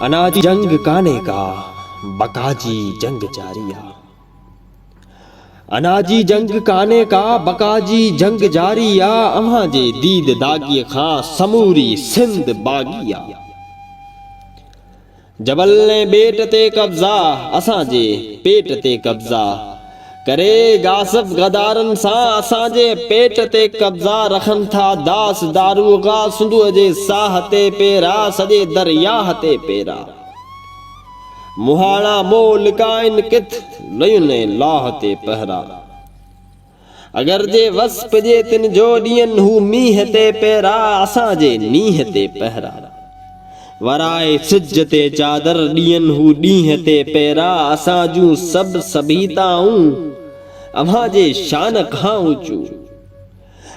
अनाजी जंग काने का बकाजी जंग जारिया। अनाजी जंग काने का बकाजी जंग जारिया। अव्हां जे दीद दागी खां समूरी सिंध बागिया। जबल ने बेट ते कब्जा असां जे पेट ते कब्जा करे। गासिब गदारन सां असां जे पेट ते कब्जा रखन था। दास दारूगा सुंदूअ जे साह ते पेरा सॼे दरियाह ते पेरा। मुहाणा मोल काइन किथ लयुने लाह ते पहरा। अगर जे वस पिजे तिन जो ॾींहन हू मींह ते पेरा असां जे नीह ते पहरा। वराए सिज ते चादर ॾींहन हू ॾींह ते पेरा असां जूं सभ सभीताऊं अव्हां जे शान खां ऊंचू।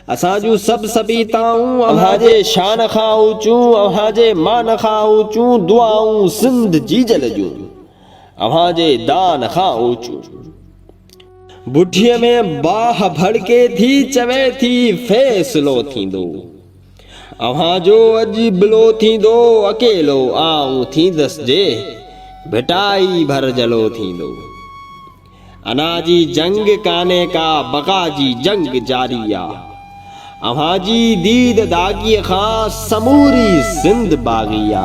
असां जूं सभ सभीताऊं अव्हां जे शान खां ऊंचू। अव्हां जे मान खां ऊंचू दुआऊं सिंध जीजल जूं अव्हां जे दान खां ऊंचू। बुढ़ीअ में बाह भड़के थी चवे थी फैसलो थींदो। अव्हां जो अॼु बिलो थींदो अकेलो आऊं थींदसि जे भिटाई भर जलो थींदो। अनाजी जंग काने का बकाजी जंग जारिया। अव्हां जी दीद दागीअ खां समूरी सिंध बागिया।